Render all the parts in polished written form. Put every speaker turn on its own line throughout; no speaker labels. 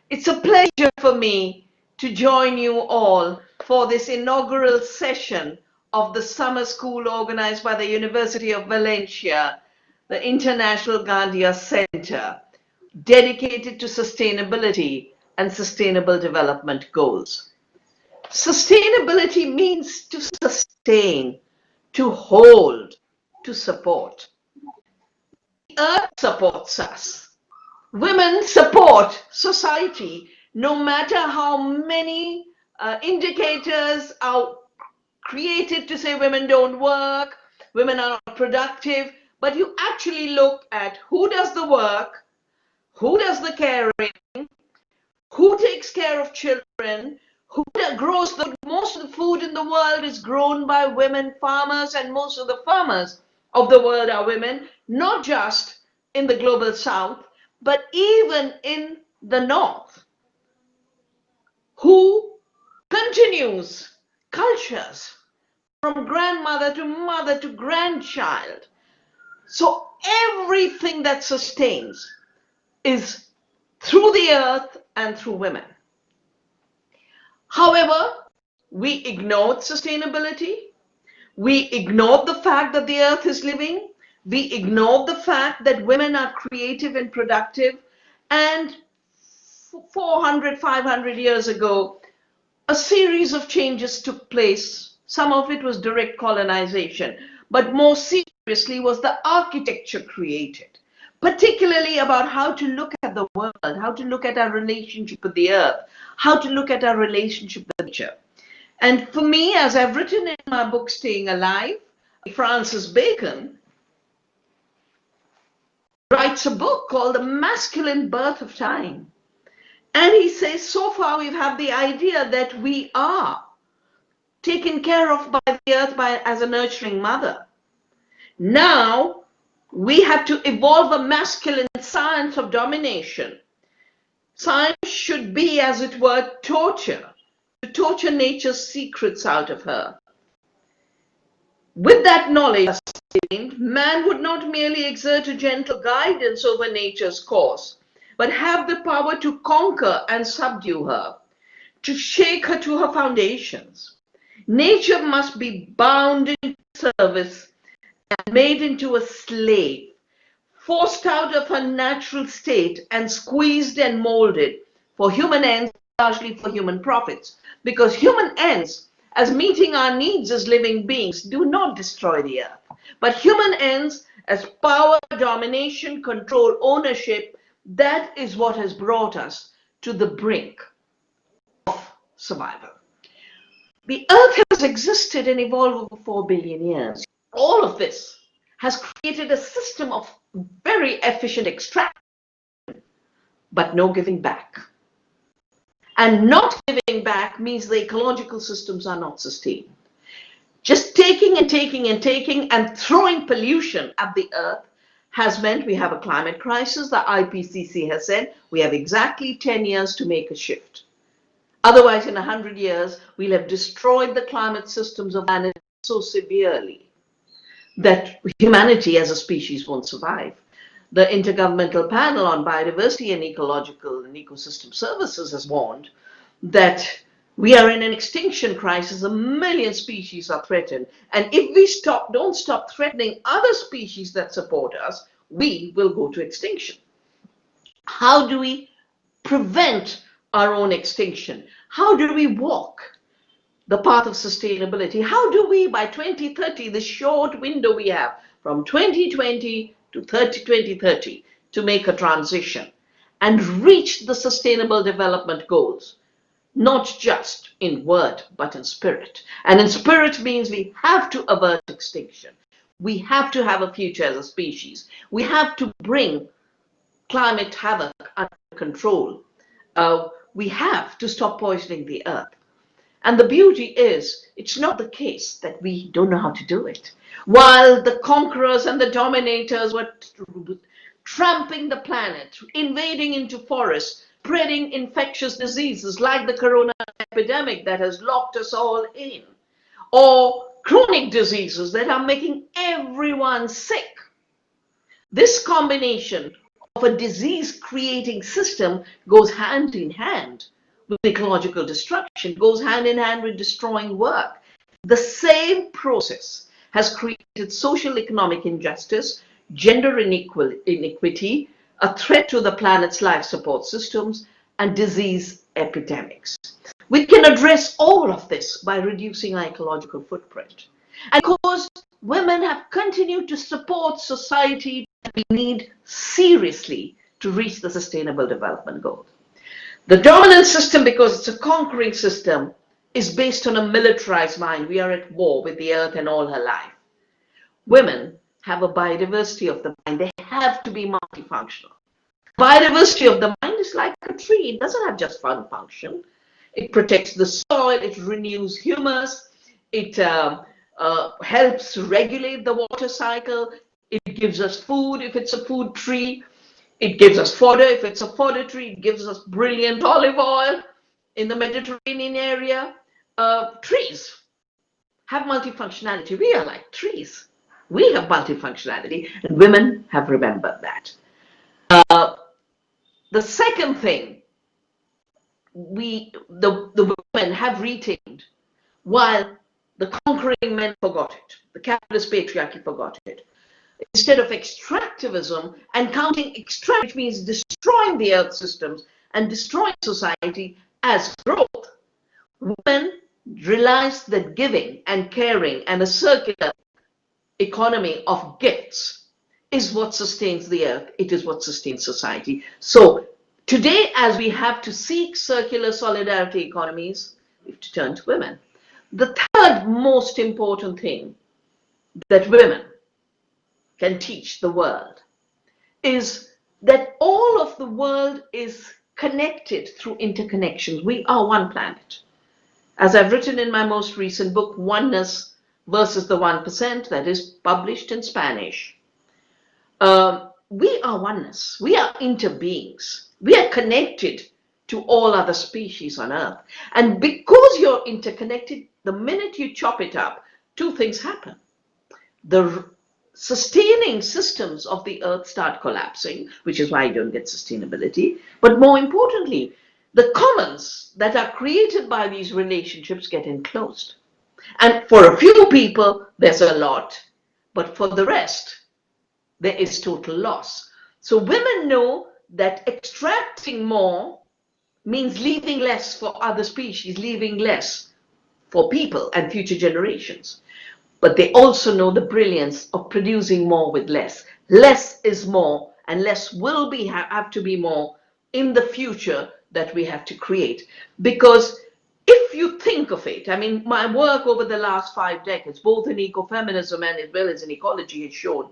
It's a pleasure for me to join you all for this inaugural session of the summer school organized by the University of Valencia, the International Gandia Center, dedicated to sustainability and sustainable development goals. Sustainability means to sustain, to hold, to support. The earth supports us. Women support society, no matter how many indicators are created to say women don't work, women are not productive, but you actually look at who does the work, who does the caring, who takes care of children, who grows most of the food in the world is grown by women farmers, and most of the farmers of the world are women, not just in the global south, but even in the north, who continues cultures from grandmother to mother to grandchild. So everything that sustains is through the earth and through women. However, we ignored sustainability. We ignored the fact that the earth is living. We ignored the fact that women are creative and productive. And 400, 500 years ago, a series of changes took place. Some of it was direct colonization, but more seriously was the architecture created, particularly about how to look at the world, how to look at our relationship with the earth, how to look at our relationship with nature. And for me, as I've written in my book, Staying Alive, Francis Bacon writes a book called The Masculine Birth of Time. And he says, so far we've had the idea that we are taken care of by the earth as a nurturing mother. Now we have to evolve a masculine science of domination. Science should be, as it were, torture, to torture nature's secrets out of her. With that knowledge, man would not merely exert a gentle guidance over nature's course, but have the power to conquer and subdue her, to shake her to her foundations. Nature must be bound into service and made into a slave, forced out of her natural state and squeezed and molded for human ends, largely for human profits. Because human ends, as meeting our needs as living beings, do not destroy the earth. But human ends as power, domination, control, ownership, that is what has brought us to the brink of survival. The earth has existed and evolved over 4 billion years. All of this has created a system of very efficient extraction, but no giving back. And not giving back means the ecological systems are not sustained. Just taking and taking and taking and throwing pollution at the earth has meant we have a climate crisis. The IPCC has said we have exactly 10 years to make a shift. Otherwise, in 100 years, we'll have destroyed the climate systems of planet so severely that humanity as a species won't survive. The Intergovernmental Panel on Biodiversity and Ecological and Ecosystem Services has warned that we are in an extinction crisis. 1 million species are threatened. And if we don't stop threatening other species that support us, we will go to extinction. How do we prevent our own extinction? How do we walk the path of sustainability? How do we, by 2030, the short window we have from 2020 to 2030, to make a transition and reach the Sustainable Development Goals, not just in word, but in spirit? And in spirit means we have to avert extinction. We have to have a future as a species. We have to bring climate havoc under control. We have to stop poisoning the earth. And the beauty is, it's not the case that we don't know how to do it. While the conquerors and the dominators were tramping the planet, invading into forests, spreading infectious diseases like the corona epidemic that has locked us all in, or chronic diseases that are making everyone sick. This combination of a disease-creating system goes hand in hand with ecological destruction, goes hand in hand with destroying work. The same process has created social economic injustice, gender inequity, a threat to the planet's life support systems, and disease epidemics. We can address all of this by reducing our ecological footprint. And because women have continued to support society that we need seriously to reach the Sustainable Development Goals. The dominant system, because it's a conquering system, is based on a militarized mind. We are at war with the earth and all her life. Women have a biodiversity of the mind. They have to be multifunctional. Biodiversity of the mind is like a tree. It doesn't have just one function. It protects the soil. It renews humus. It helps regulate the water cycle. It gives us food if it's a food tree. It gives us fodder if it's a fodder tree. It gives us brilliant olive oil in the Mediterranean area. Trees have multifunctionality. We are like trees. We have multifunctionality, and women have remembered that. The second thing the women have retained, while the conquering men forgot it, the capitalist patriarchy forgot it. Instead of extractivism and counting extract, which means destroying the earth systems and destroying society as growth, women realized that giving and caring and a circular economy of gifts is what sustains the earth. It is what sustains society. So today, as we have to seek circular solidarity economies, we have to turn to women. The third most important thing that women can teach the world is that all of the world is connected through interconnections. We are one planet. As I've written in my most recent book, Oneness versus the 1%, that is published in Spanish, we are oneness. We are interbeings. We are connected to all other species on Earth. And because you're interconnected, the minute you chop it up, two things happen. The sustaining systems of the earth start collapsing, which is why you don't get sustainability. But more importantly, the commons that are created by these relationships get enclosed. And for a few people, there's a lot, but for the rest, there is total loss. So women know that extracting more means leaving less for other species, leaving less for people and future generations. But they also know the brilliance of producing more with less. Less is more, and less will have to be more in the future that we have to create. Because if you think of it, I mean, my work over the last 5 decades, both in ecofeminism and as well as in ecology, has shown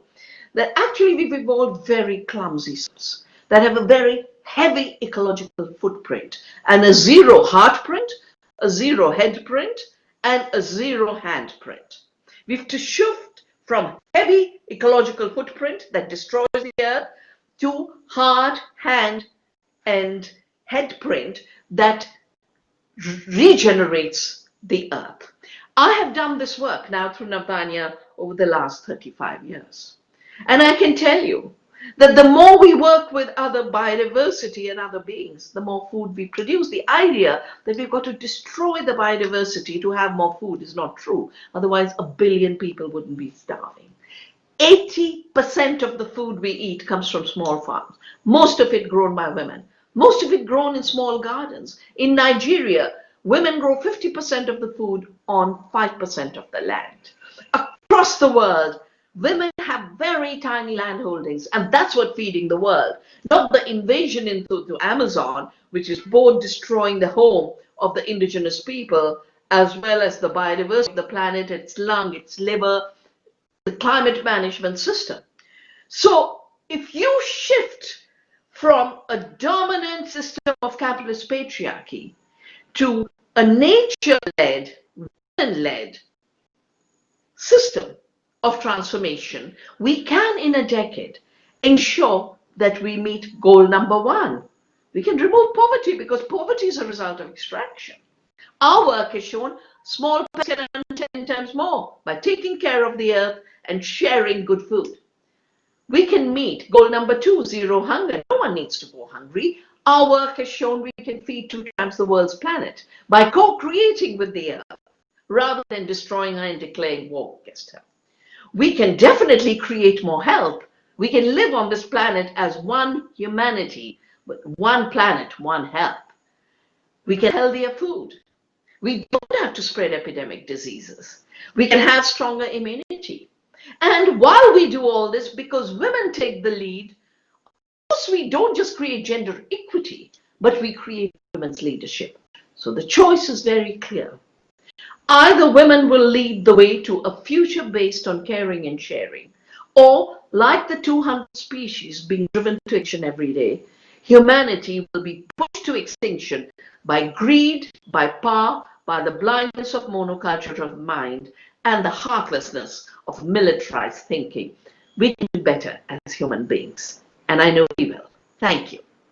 that actually we've evolved very clumsy systems that have a very heavy ecological footprint and a zero heart print, a zero head print, and a zero hand print. We have to shift from heavy ecological footprint that destroys the earth to hard hand and head print that regenerates the earth. I have done this work now through Navdanya over the last 35 years. And I can tell you that the more we work with other biodiversity and other beings, the more food we produce. The idea that we've got to destroy the biodiversity to have more food is not true. Otherwise, 1 billion people wouldn't be starving. 80% of the food we eat comes from small farms, most of it grown by women, most of it grown in small gardens. In Nigeria, women grow 50% of the food on 5% of the land. Across the world, women have very tiny land holdings, and that's what feeding the world, not the invasion into Amazon, which is both destroying the home of the indigenous people, as well as the biodiversity of the planet, its lung, its liver, the climate management system. So if you shift from a dominant system of capitalist patriarchy to a nature-led, women-led system of transformation, we can, in a decade, ensure that we meet goal number 1. We can remove poverty, because poverty is a result of extraction. Our work has shown small can earn 10 times more by taking care of the earth and sharing good food. We can meet goal number 2, zero hunger. No one needs to go hungry. Our work has shown we can feed 2 times the world's planet by co-creating with the earth rather than destroying her and declaring war against her. We can definitely create more health. We can live on this planet as one humanity, with one planet, one health. We can have healthier food. We don't have to spread epidemic diseases. We can have stronger immunity. And while we do all this, because women take the lead, of course we don't just create gender equity, but we create women's leadership. So the choice is very clear. Either women will lead the way to a future based on caring and sharing, or like the 200 species being driven to extinction every day, humanity will be pushed to extinction by greed, by power, by the blindness of monoculture of mind, and the heartlessness of militarized thinking. We can do better as human beings, and I know we will. Thank you.